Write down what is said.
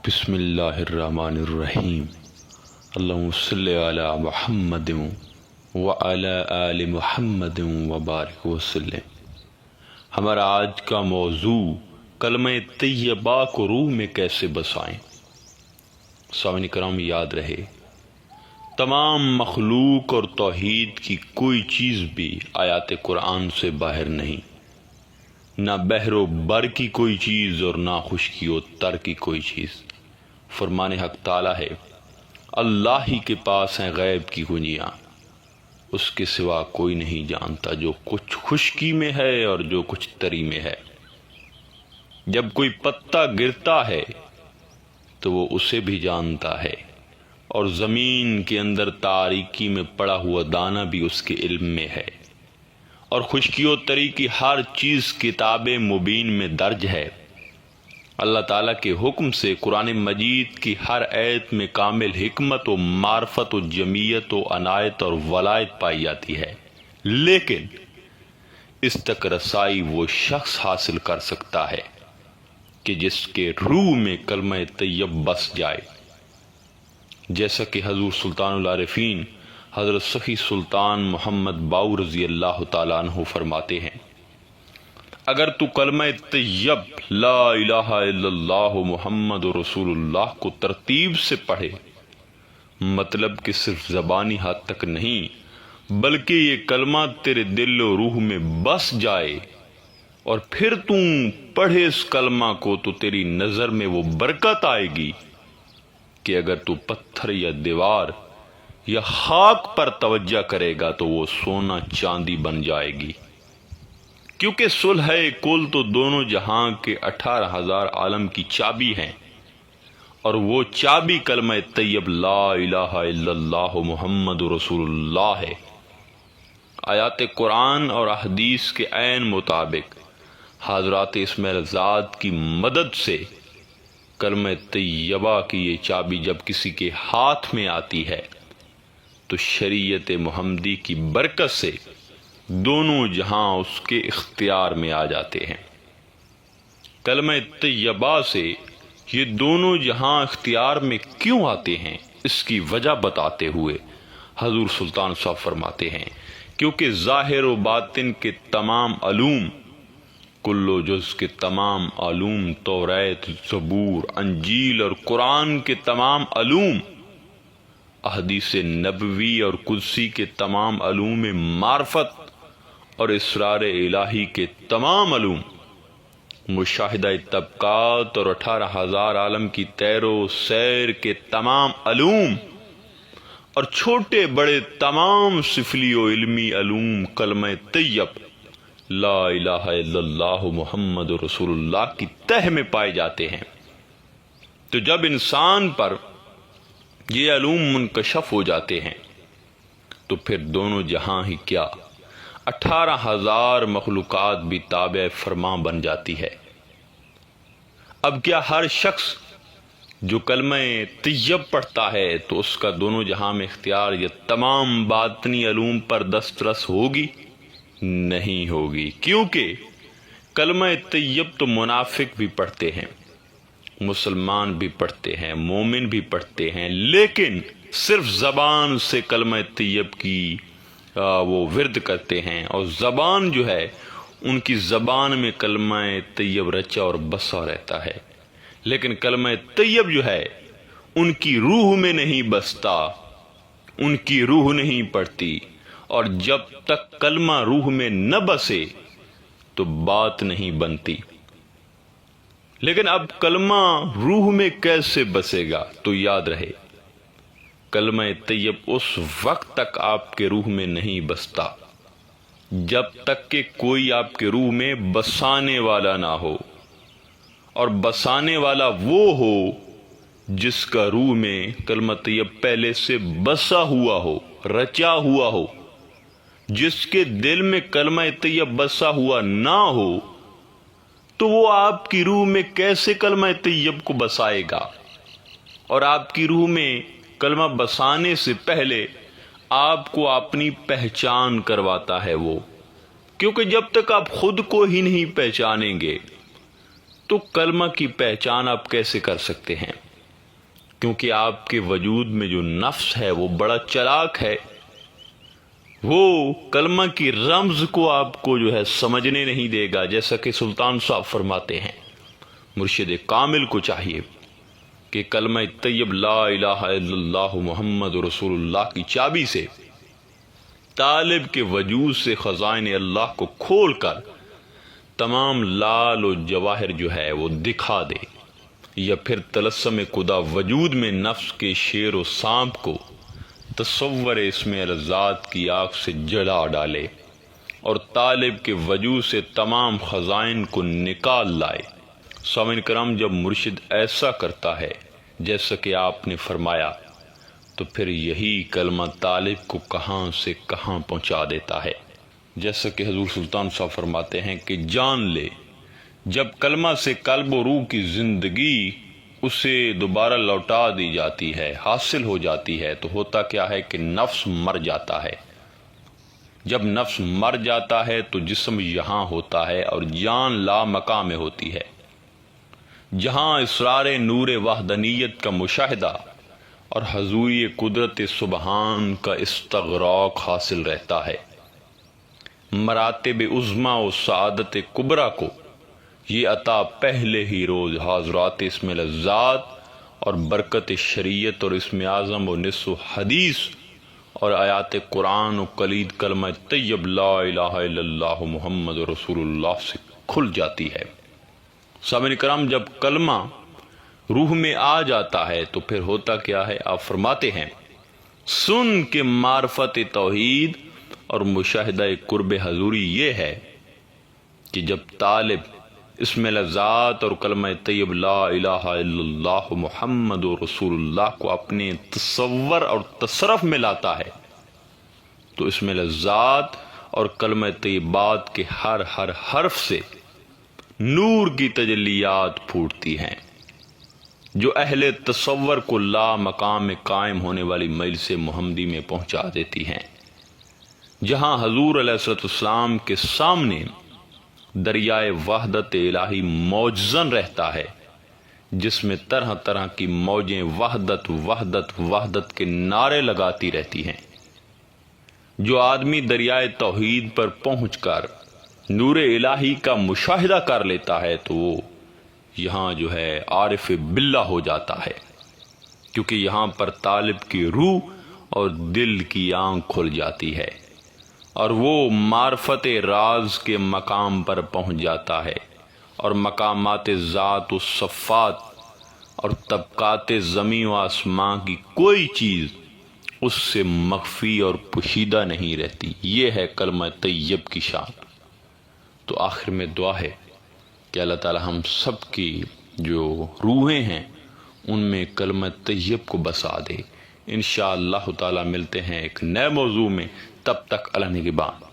بسم اللہ الرحمن الرحیم۔ اللہم صلی علی محمد وعلی آل محمد وبارک وسلم۔ ہمارا آج کا موضوع کلمہ طیبہ کو روح میں کیسے بسائیں۔ سامعین کرام، یاد رہے تمام مخلوق اور توحید کی کوئی چیز بھی آیات قرآن سے باہر نہیں، نہ بحر و بر کی کوئی چیز اور نہ خشکی و تر کی کوئی چیز۔ فرمان حق تعالیٰ ہے، اللہ ہی کے پاس ہیں غیب کی کنجیاں، اس کے سوا کوئی نہیں جانتا جو کچھ خشکی میں ہے اور جو کچھ تری میں ہے۔ جب کوئی پتا گرتا ہے تو وہ اسے بھی جانتا ہے، اور زمین کے اندر تاریکی میں پڑا ہوا دانہ بھی اس کے علم میں ہے، اور خشکی و تری کی ہر چیز کتاب مبین میں درج ہے۔ اللہ تعالیٰ کے حکم سے قرآن مجید کی ہر آیت میں کامل حکمت و معرفت و جمیت و عنایت اور ولایت پائی جاتی ہے، لیکن اس تک رسائی وہ شخص حاصل کر سکتا ہے کہ جس کے روح میں کلمہ طیب بس جائے، جیسا کہ حضور سلطان العارفین حضرت سخی سلطان محمد باؤ رضی اللہ تعالیٰ عنہ فرماتے ہیں، اگر تو کلمہ طیب لا الہ الا اللہ محمد رسول اللہ کو ترتیب سے پڑھے، مطلب کہ صرف زبانی حد تک نہیں بلکہ یہ کلمہ تیرے دل و روح میں بس جائے، اور پھر تو پڑھے اس کلمہ کو، تو تیری نظر میں وہ برکت آئے گی کہ اگر تو پتھر یا دیوار یا خاک پر توجہ کرے گا تو وہ سونا چاندی بن جائے گی، کیونکہ صلح کل تو دونوں جہاں کے 18,000 عالم کی چابی ہیں، اور وہ چابی کلمہ طیب لا الہ الا اللہ محمد رسول اللہ ہے۔ آیات قرآن اور احادیث کے عین مطابق حضرات اسماعیل زاد کی مدد سے کلمہ طیبہ کی یہ چابی جب کسی کے ہاتھ میں آتی ہے تو شریعت محمدی کی برکت سے دونوں جہاں اس کے اختیار میں آ جاتے ہیں۔ کلمہ طیبہ سے یہ دونوں جہاں اختیار میں کیوں آتے ہیں، اس کی وجہ بتاتے ہوئے حضور سلطان صاحب فرماتے ہیں، کیونکہ ظاہر و باطن کے تمام علوم، کل و جز کے تمام علوم، توریت، زبور، انجیل اور قرآن کے تمام علوم، احادیث نبوی اور قدسی کے تمام علوم معرفت اور اسرار الہی کے تمام علوم، مشاہدہ طبقات اور 18,000 عالم کی تیر و سیر کے تمام علوم، اور چھوٹے بڑے تمام سفلی و علمی علوم کلمہ طیب لا الہ الا اللہ محمد رسول اللہ کی تہ میں پائے جاتے ہیں۔ تو جب انسان پر یہ علوم منکشف ہو جاتے ہیں تو پھر دونوں جہاں ہی کیا 18,000 مخلوقات بھی تابع فرما بن جاتی ہے۔ اب کیا ہر شخص جو کلمہ طیب پڑھتا ہے تو اس کا دونوں جہاں میں اختیار یہ تمام باطنی علوم پر دسترس ہوگی؟ نہیں ہوگی، کیونکہ کلمہ طیب تو منافق بھی پڑھتے ہیں، مسلمان بھی پڑھتے ہیں، مومن بھی پڑھتے ہیں، لیکن صرف زبان سے کلمہ طیب کی وہ ورد کرتے ہیں، اور زبان جو ہے ان کی زبان میں کلمہ طیب رچا اور بسا رہتا ہے، لیکن کلمہ طیب جو ہے ان کی روح میں نہیں بستا، ان کی روح نہیں پڑتی، اور جب تک کلمہ روح میں نہ بسے تو بات نہیں بنتی۔ لیکن اب کلمہ روح میں کیسے بسے گا؟ تو یاد رہے کلمہ طیب اس وقت تک آپ کے روح میں نہیں بستا جب تک کہ کوئی آپ کے روح میں بسانے والا نہ ہو، اور بسانے والا وہ ہو جس کا روح میں کلمہ طیب پہلے سے بسا ہوا ہو، رچا ہوا ہو۔ جس کے دل میں کلمہ طیب بسا ہوا نہ ہو تو وہ آپ کی روح میں کیسے کلمہ طیب کو بسائے گا؟ اور آپ کی روح میں کلمہ بسانے سے پہلے آپ کو اپنی پہچان کرواتا ہے وہ، کیونکہ جب تک آپ خود کو ہی نہیں پہچانیں گے تو کلمہ کی پہچان آپ کیسے کر سکتے ہیں؟ کیونکہ آپ کے وجود میں جو نفس ہے وہ بڑا چلاک ہے، وہ کلمہ کی رمز کو آپ کو جو ہے سمجھنے نہیں دے گا، جیسا کہ سلطان صاحب فرماتے ہیں مرشد کامل کو چاہیے کہ کلمہ طیب لا الہ الا اللہ محمد رسول اللہ کی چابی سے طالب کے وجود سے خزائن اللہ کو کھول کر تمام لال و جواہر جو ہے وہ دکھا دے، یا پھر تلسم خدا وجود میں نفس کے شیر و سانپ کو تصور اسم الذات کی آگ سے جلا ڈالے اور طالب کے وجود سے تمام خزائن کو نکال لائے۔ سامعین کرام، جب مرشد ایسا کرتا ہے جیسا کہ آپ نے فرمایا تو پھر یہی کلمہ طالب کو کہاں سے کہاں پہنچا دیتا ہے، جیسا کہ حضور سلطان صاحب فرماتے ہیں کہ جان لے جب کلمہ سے قلب و روح کی زندگی اسے دوبارہ لوٹا دی جاتی ہے، حاصل ہو جاتی ہے، تو ہوتا کیا ہے کہ نفس مر جاتا ہے۔ جب نفس مر جاتا ہے تو جسم یہاں ہوتا ہے اور جان لا مقام میں ہوتی ہے، جہاں اسرار نور وحدانیت کا مشاہدہ اور حضوری قدرت سبحان کا استغراق حاصل رہتا ہے۔ مراتب عظمیٰ و سعادت کبریٰ کو یہ عطا پہلے ہی روز حاضرات اسم لذات اور برکت شریعت اور اسم اعظم و نصف و حدیث اور آیات قرآن و کلید کلمہ طیب لا الہ الا اللہ محمد رسول اللہ سے کھل جاتی ہے۔ سامعین کرام، جب کلمہ روح میں آ جاتا ہے تو پھر ہوتا کیا ہے؟ آپ فرماتے ہیں سن کے معرفت توحید اور مشاہدہ قرب حضوری یہ ہے کہ جب طالب اسم لذات اور کلمہ طیب لا الہ الا اللہ محمد رسول اللہ کو اپنے تصور اور تصرف میں لاتا ہے تو اسم لذات اور کلمہ طیبات کے ہر حرف سے نور کی تجلیات پھوٹتی ہیں جو اہل تصور کو لا مقام میں قائم ہونے والی مجلس محمدی میں پہنچا دیتی ہیں، جہاں حضور علیہ الصلوۃ والسلام کے سامنے دریائے وحدت الہی موجزن رہتا ہے، جس میں طرح طرح کی موجیں وحدت وحدت وحدت کے نعرے لگاتی رہتی ہیں۔ جو آدمی دریائے توحید پر پہنچ کر نور الہی کا مشاہدہ کر لیتا ہے تو وہ یہاں جو ہے عارف باللہ ہو جاتا ہے، کیونکہ یہاں پر طالب کی روح اور دل کی آنکھ کھل جاتی ہے اور وہ معرفت راز کے مقام پر پہنچ جاتا ہے، اور مقامات ذات و صفات اور طبقات زمین و آسمان کی کوئی چیز اس سے مخفی اور پوشیدہ نہیں رہتی۔ یہ ہے کلمہ طیب کی شان۔ تو آخر میں دعا ہے کہ اللہ تعالی ہم سب کی جو روحیں ہیں ان میں کلمہ طیب کو بسا دے۔ انشاءاللہ تعالی ملتے ہیں ایک نئے موضوع میں، تب تک اللہ نگہبان۔